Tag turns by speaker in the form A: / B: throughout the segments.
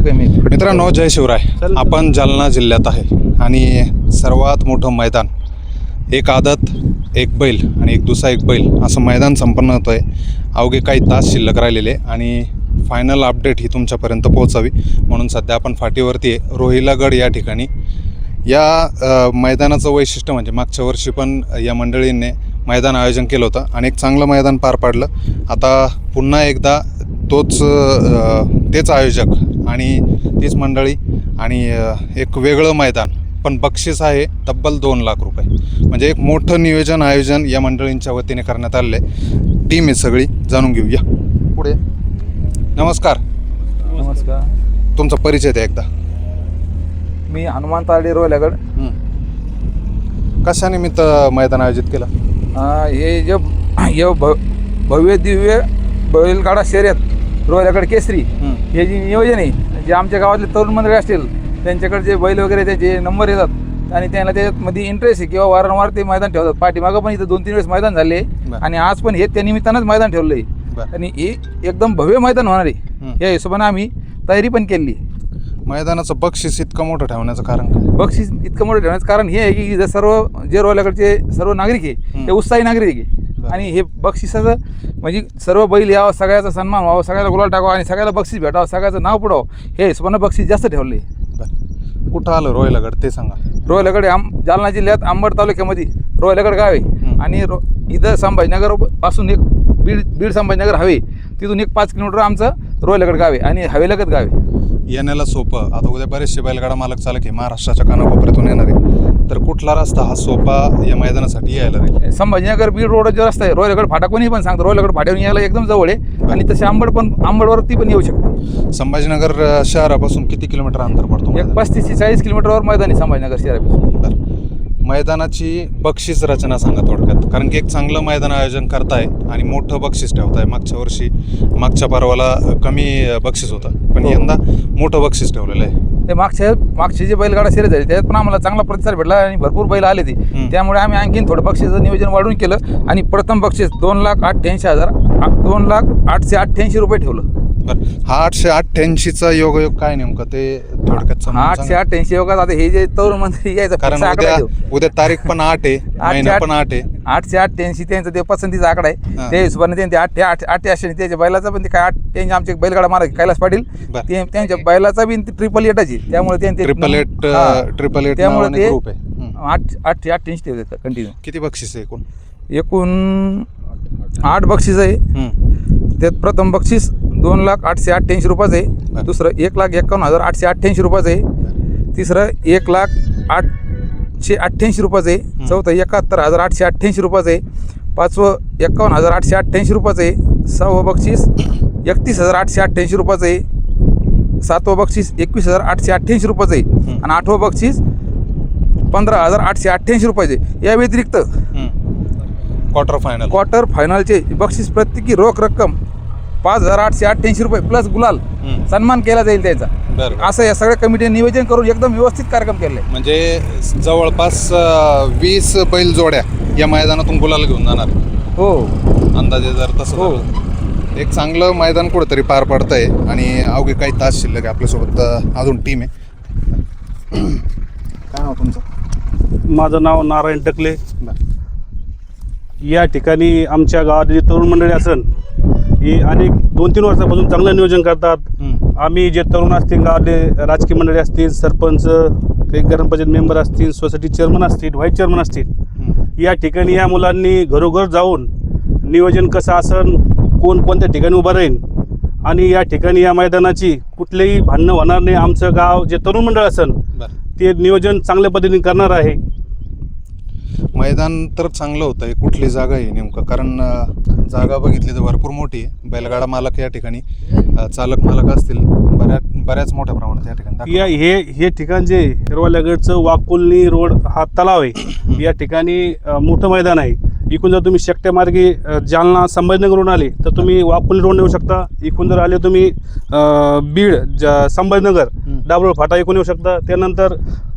A: ठीक आहे.
B: मित्रांनो, जय शिवराय. आपण जालना जिल्ह्यात आहे आणि सर्वात मोठं मैदान, एक आदत एक बैल आणि एक दुसरा एक बैल असं मैदान संपन्न होतं आहे. अवघे काही तास शिल्लक राहिलेले आणि फायनल अपडेट ही तुमच्यापर्यंत पोहोचावी म्हणून सध्या आपण फाटीवरती आहे, रोहिलागड या ठिकाणी. या मैदानाचं वैशिष्ट्य म्हणजे मागच्या वर्षी पण या मंडळींनी मैदान आयोजन केलं होतं आणि एक चांगलं मैदान पार पाडलं. आता पुन्हा एकदा तेच आयोजक आणि तीच मंडळी आणि एक वेगळं मैदान, पण बक्षीस आहे तब्बल 2 लाख रुपये. म्हणजे एक मोठं नियोजन आयोजन या मंडळींच्या वतीने करण्यात आलं आहे. टीम आहे सगळी, जाणून घेऊया. पुढे नमस्कार.
A: नमस्कार.
B: तुमचा परिचय द्या एकदा.
A: मी हनुमान तारडे, रोहिलागड.
B: कशानिमित्त मैदान आयोजित केलं?
A: हे भव्य दिव्य बैलगाडा शर्यत रोहिलागड केसरी हे जे नियोजन आहे, जे आमच्या गावातले तरुण मंडळी असतील त्यांच्याकडे जे बैल वगैरे त्याचे नंबर येतात आणि त्यांना त्याच्यामध्ये इंटरेस्ट आहे किंवा वारंवार ते मैदान ठेवतात. पाठीमागं पण इथं 2-3 वेळेस मैदान झाले आणि आज पण हे त्या निमित्तानंच मैदान ठेवलं आहे आणि हे एकदम भव्य मैदान होणार आहे. या हिशोबाने आम्ही तयारी पण केली.
B: मैदानाचं बक्षीस इतकं मोठं ठेवण्याचं कारण काय?
A: बक्षीस इतकं मोठं ठेवण्याचं कारण हे आहे की सर्व जे रोहिलागडचे सर्व नागरिक आहे ते उत्साही नागरिक आहे आणि हे बक्षिसाचं म्हणजे सर्व बैल यावं, सगळ्याचा सन्मान व्हावा, सगळ्याला गुलाल टाकावं आणि सगळ्याला बक्षीस भेटावं, सगळ्याचं नाव पुढावं, हे हिशोबानं बक्षीस जास्त ठेवले.
B: कुठं आलं रोहिलागड ते सांगा.
A: रोहिलागड जालना जिल्ह्यात अंबड तालुक्यामध्ये रोहिलागड गाव आहे आणि इथं संभाजीनगर पासून एक बीड संभाजीनगर हवे तिथून एक 5 किलोमीटर आमचं रोहिलागड गाव आहे आणि हवेलगत गाव आहे.
B: येण्याला सोपं. आता उद्या बरेचसे बैलगाडा मालक चालक आहे महाराष्ट्राच्या कानाकोपऱ्यातून येणार आहे, तर कुठला रस्ता हा सोपा या मैदानासाठी यायला राहील?
A: संभाजीनगर बीड रोड जो रस्ता आहे, रोहिलागड फाटा कोणी पण सांगतो, रोहिलागड फाट्यावरून यायला एकदम जवळ आहे आणि तसे अंबडवरती पण येऊ शकते.
B: संभाजीनगर शहरापासून किती किलोमीटर अंतर पडतो?
A: एक 35 ते 40 किलोमीटरवर मैदान आहे संभाजीनगर शहरापासून.
B: बरं, मैदानाची बक्षीस रचना सांगा थोडक्यात, कारण की एक चांगलं मैदान आयोजन करताय आणि मोठं बक्षीस ठेवताय. मागच्या पर्वाला कमी बक्षीस होतं, पण यंदा मोठं बक्षीस ठेवलेलं आहे.
A: ते मागचे जे बैलगाडा शर्यत झाली त्यात पण आम्हाला चांगला प्रतिसाद भेटला आणि भरपूर बैल आले ते, त्यामुळे आम्ही आणखीन थोडं बक्षीचं नियोजन वाढवून केलं आणि प्रथम बक्षीस 2,88,000 2,888 रुपये ठेवलं.
B: बरं, हा 888चा योगायोग काय नेमकं ते थोडक्यात?
A: 888 योगात आता हे जे तरुण मंडळी यायचं,
B: कारण उद्या तारीख पण 8 आहे, महिना पण 8 आहे.
A: 888 त्यांचा ते पसंतीचा आकडा आहे. त्या हिशोबाने त्यांचे 888 त्याच्या बैलाचा पण ते काय 8 आमचे बैलगाडा मालक कैलास पाटील त्यांच्या बैलाचा बी 888 त्यामुळे त्यांचे
B: 888
A: त्यामुळे ते
B: ग्रुप आहे.
A: 888 ठेवतात कंटिन्यू.
B: किती बक्षीस आहे
A: एकूण 8 बक्षीस आहे. त्यात प्रथम बक्षीस 2,888 रुपयाचं आहे, दुसरं 1,51,888 रुपयाचं आहे, तिसरं 1,08,888 रुपयाचं आहे, चौथं 71,888 रुपयाचं आहे, पाचवं 51,888 रुपयाचं आहे, 6वं बक्षीस 31,888 रुपयाचं आहे, 7वं बक्षीस 21,888 रुपयाचं आहे आणि 8वं बक्षीस 15,888 रुपयाचे. या व्यतिरिक्त क्वार्टर फायनलचे बक्षीस प्रत्येकी रोख रक्कम 5,888 रुपये प्लस गुलाल सन्मान केला जाईल त्याचा. असं या सगळ्या कमिटीने नियोजन करून एकदम व्यवस्थित कार्यक्रम केले.
B: म्हणजे जवळपास 20 बैल जोड्या या मैदानातून गुलाल घेऊन जाणार.
A: हो,
B: अंदाजे जर तसं. हो, एक चांगलं मैदान कुठेतरी पार पडतंय आणि अवघे काही तास शिल्लक आहे. आपल्यासोबत अजून टीम आहे. काय नाव तुमचं?
C: माझं नाव नारायण टकले. या ठिकाणी आमच्या गावात जे तरुण मंडळी असेल ही अनेक 2-3 वर्षापासून चांगलं नियोजन करतात. आम्ही जे तरुण असतील, गावातले राजकीय मंडळी असतील, सरपंच, काही ग्रामपंचायत मेंबर असतील, सोसायटी चेअरमन असतील, व्हाईस चेअरमन असतील, या ठिकाणी या मुलांनी घरोघर जाऊन नियोजन कसं असेल, कोणत्या ठिकाणी उभं राहील आणि या ठिकाणी या मैदानाची कुठलेही भांडणं होणार नाही. आमचं गाव जे तरुण मंडळ असेल ते नियोजन चांगल्या पद्धतीने करणार आहे.
B: मैदान तर चांगलं होतं आहे. कुठली जागा आहे नेमकं? कारण जागा बघितली तर भरपूर मोठी आहे. बैलगाडा मालक या ठिकाणी, चालक मालक असतील, बऱ्याच मोठ्या प्रमाणात या ठिकाणी.
C: हे ठिकाण जे रोहिलागडचं वाकुलनी रोड हा तलाव आहे, या ठिकाणी मोठं मैदान आहे. इकडून जर तुम्ही शेकट्या मार्गे जालना संभाजीनगरवरून आले तर तुम्ही वाकुलनी रोड येऊ शकता. इकडून जर आले तुम्ही बीड संभाजीनगर डाबरोड फाटा इकडून येऊ शकता. त्यानंतर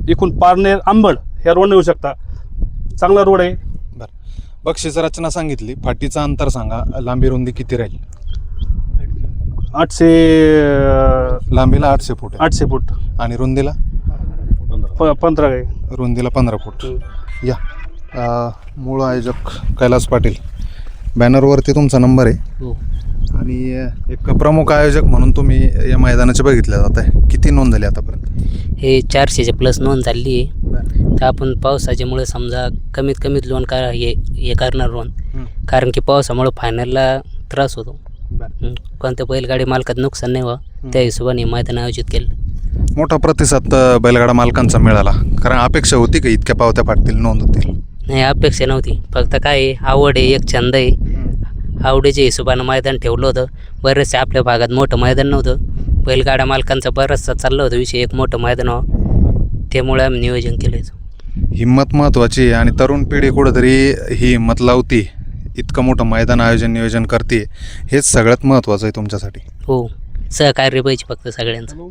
C: इकडून पारनेर अंबड ह्या रोडने येऊ शकता. चांगला रोड आहे.
B: बरं, बक्षीस रचना सांगितली, फाटीचं अंतर सांगा, लांबी रुंदी किती राहील?
C: 800
B: लांबीला 800 फूट आहे.
C: 800 फूट
B: आणि रुंदीला
C: 15 गाय.
B: रुंदीला 15 फूट. या मूळ आयोजक कैलास पाटील, बॅनरवरती तुमचा नंबर आहे.
D: हो.
B: आणि एक प्रमुख आयोजक म्हणून तुम्ही या मैदानाचे बघितले जात आहे. किती नोंद झाली आतापर्यंत?
D: हे 400च्या प्लस नोंद झाली आहे. तर आपण पावसाच्यामुळे समजा कमीत कमीत लोन करा हे करणार लोन, कारण की पावसामुळे फायनलला त्रास होतो. कोणत्या बैलगाडी मालकात नुकसान नाही व्हावं त्या हिशोबाने मैदान आयोजित केलं.
B: मोठा प्रतिसाद बैलगाडा मालकांचा मिळाला, कारण अपेक्षा होती का इतक्या पावत्या फाटतील, नोंद होतील?
D: नाही, अपेक्षा नव्हती. फक्त काय आहे, आवड आहे, एक छंद आहे. आवडीच्या हिशोबानं मैदान ठेवलं होतं. बरेचसे आपल्या भागात मोठं मैदान नव्हतं. बैलगाडा मालकांचा बराचसा चालला होता विषय, एक मोठं मैदान व्हावं, त्यामुळे आम्ही नियोजन केलं.
B: हिंमत महत्त्वाची आहे आणि तरुण पिढी कुठंतरी ही हिंमत लावती, इतकं मोठं मैदान नियोजन करते, हेच सगळ्यात महत्त्वाचं आहे तुमच्यासाठी.
D: हो, सहकार्य पाहिजे फक्त सगळ्यांचं.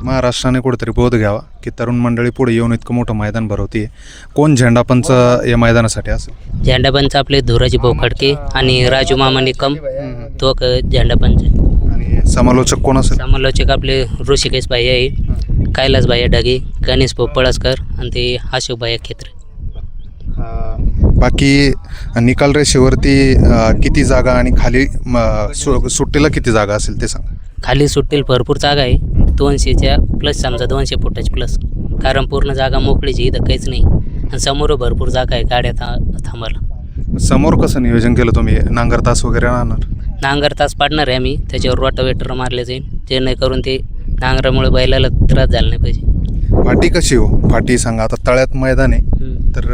B: महाराष्ट्राने कुठेतरी बोध घ्यावा की तरुण मंडळी पुढे येऊन इतकं मोठं मैदान भरवते. कोण झेंडापंच या मैदानासाठी असेल?
D: झेंडापंच आपले धुराजी भाऊ खडके आणि राजू मामा निकम, तो झेंडापंच.
B: आणि समालोचक कोण असेल?
D: समालोचक आपले ऋषिकेश भाई आहे, कैलास भाई ढगे, गणेश भाऊ पळसकर आणि ते अशोक भाई खेत्रे.
B: बाकी निकाल रेषेवरती किती जागा आणि खाली सुट्टीला किती जागा असेल ते सांगा.
D: खाली सुट्टील भरपूर जागा आहे, 200च्या प्लस समजा 200 फुटाची प्लस, कारण पूर्ण जागा मोकळीची इथं काहीच नाही. आणि समोर भरपूर जागा आहे गाड्या थांबायला.
B: समोर कसं नियोजन केलं तुम्ही? नांगर तास वगैरे राहणार?
D: नांगर तास पाडणार आहे आम्ही, त्याच्यावर रोटावेटर मारले जाईल, जेणेकरून ते नांगरामुळे बैलाला त्रास झाला नाही पाहिजे.
B: फाटी कशी हो? फाटी सांगा. आता तळ्यात मैदान आहे तर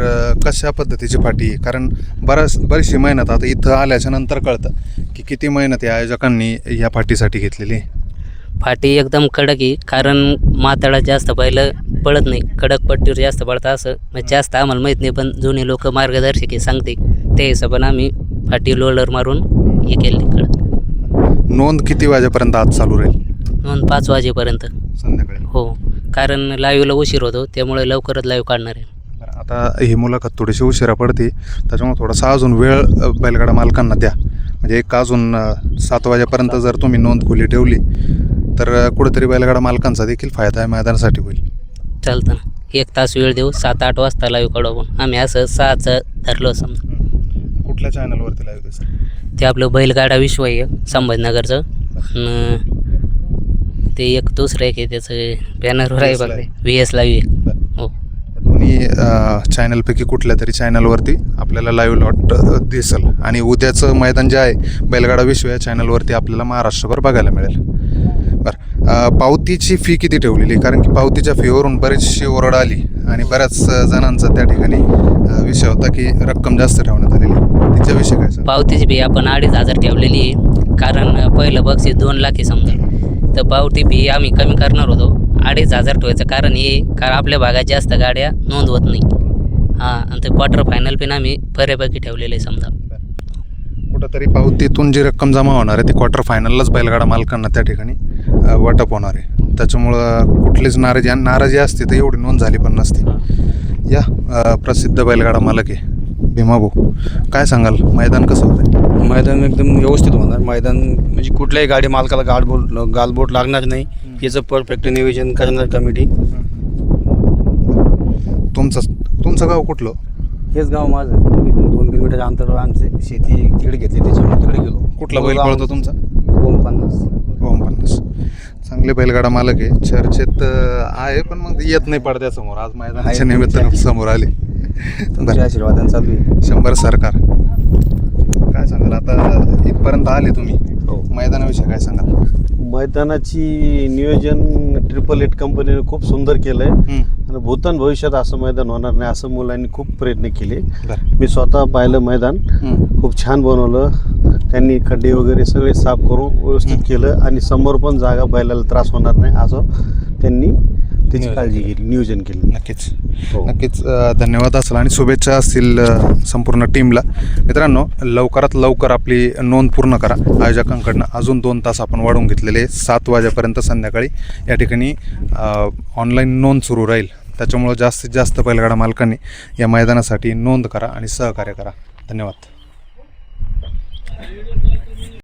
B: कशा पद्धतीची फाटी आहे? कारण बरीचशी मेहनत आता इथं आल्याच्या नंतर कळतं की किती मेहनत या आयोजकांनी या फाटीसाठी घेतलेली आहे.
D: फाटी एकदम कडक आहे, कारण माताळात जास्त बैल पळत नाही, कडक पट्टीवर जास्त पळतं असं म्हणजे जास्त आम्हाला माहीत नाही, पण जुने लोक मार्गदर्शक हे सांगते त्या हिशोबाने आम्ही फाटी लोलर मारून हे केले कडक.
B: नोंद किती वाजेपर्यंत आज चालू राहील?
D: नोंद 5 वाजेपर्यंत
B: संध्याकाळी.
D: हो, कारण लाईव्हला उशीर होतो त्यामुळे लवकरच लाईव्ह काढणार आहे.
B: आता ही मुलाखत थोडीशी उशिरा पडते, त्याच्यामुळे थोडासा अजून वेळ बैलगाडा मालकांना द्या. म्हणजे एक अजून 7 वाजेपर्यंत जर तुम्ही नोंद खुली ठेवली तर कुठेतरी बैलगाडा मालकांचा देखील फायदा आहे, मैदानासाठी होईल.
D: चालतं ना, 1 तास वेळ देऊ, 7-8 वाजता लाईव्ह काढू आपण. आम्ही असं 6चं धरलो समजा.
B: कुठल्या चॅनलवरती लाईव्ह सर?
D: ते आपलं बैलगाडा विश्व आहे संभाजीनगरचं, ते एक दुसरं एक आहे त्याचं बॅनरवर आहे बघा, VS लाईव्ह. हो,
B: दोन्ही चॅनलपैकी कुठल्या तरी चॅनलवरती आपल्याला लाईव्ह लॉट दिसेल. आणि उद्याचं मैदान जे आहे बैलगाडा विश्व या चॅनलवरती आपल्याला महाराष्ट्रभर बघायला मिळेल. बरं, पावतीची फी किती ठेवलेली? कारण की पावतीच्या फीवरून बरीचशी ओरड आली आणि बऱ्याच जणांचा त्या ठिकाणी विषय होता की रक्कम जास्त ठेवण्यात आलेली, त्याच्याविषयी काय सांगा?
D: पावतीची फी आपण 2,500 ठेवलेली आहे, कारण पहिलं बक्षीस 2 लाख आहे समजा, तर पावती फी आम्ही कमी करणार होतो. 2,500 ठेवायचं कारण हे, कारण आपल्या भागात जास्त गाड्या नोंदवत नाही. हां, आणि ते क्वार्टर फायनल पण आम्ही बऱ्यापैकी ठेवलेलं आहे समजा.
B: कुठंतरी पावतीतून जी रक्कम जमा होणार आहे ती क्वार्टर फायनललाच बैलगाडा मालकांना त्या ठिकाणी वाटप होणार आहे. त्याच्यामुळं कुठलीच नाराजी असते तर एवढी नोंद झाली पण नसते. या प्रसिद्ध बैलगाडा मालक आहे भीमाभाऊ, काय सांगाल, मैदान कसं होतं?
E: मैदान एकदम व्यवस्थित होणार. मैदान म्हणजे कुठल्याही गाडी मालकाला गालबोट लागणार नाही, याचं परफेक्ट नियोजन करणार कमिटी.
B: तुमचं गाव कुठलं?
E: हेच गाव माझं, इथून 2 किलोमीटरच्या अंतरावर आमची शेती तिकडे घेतली, त्याच्यामुळे तिकडे गेलो.
B: कुठला बैल पळतो तुमचा?
E: ओम 50.
B: चांगले बैलगाडा मालक आहे, चर्चेत आहे, पण मग येत नाही पडद्यासमोर. आज मैदानाच्या निमित्तानं समोर आले.
E: तुमच्या आशीर्वादाने चालू आहे.
B: 100 सरकार. काय सांगाल, आता इथपर्यंत आले तुम्ही,
E: हो.
B: मैदानाविषयी काय सांगाल?
C: मैदानाची नियोजन 888 कंपनीने खूप सुंदर केलं आहे आणि भूतान भविष्यात असं मैदान होणार नाही असं मुलांनी खूप प्रयत्न केले. मी स्वतः पाहिलं मैदान, खूप छान बनवलं त्यांनी. खड्डे वगैरे सगळे साफ करून व्यवस्थित केलं आणि समोर पण जागा बैलाला त्रास होणार नाही असं त्यांनी त्याची काळजी घेतली, नियोजन केलं.
B: नक्कीच नक्कीच धन्यवाद असेल आणि शुभेच्छा असतील संपूर्ण टीमला. मित्रांनो, लवकरात लवकर आपली नोंद पूर्ण करा. आयोजकांकडनं अजून 2 तास आपण वाढवून घेतलेले, 7 वाजेपर्यंत संध्याकाळी या ठिकाणी ऑनलाईन नोंद सुरू राहील. त्याच्यामुळं जास्तीत जास्त बैलगाडा मालकांनी या मैदानासाठी नोंद करा आणि सहकार्य करा. धन्यवाद.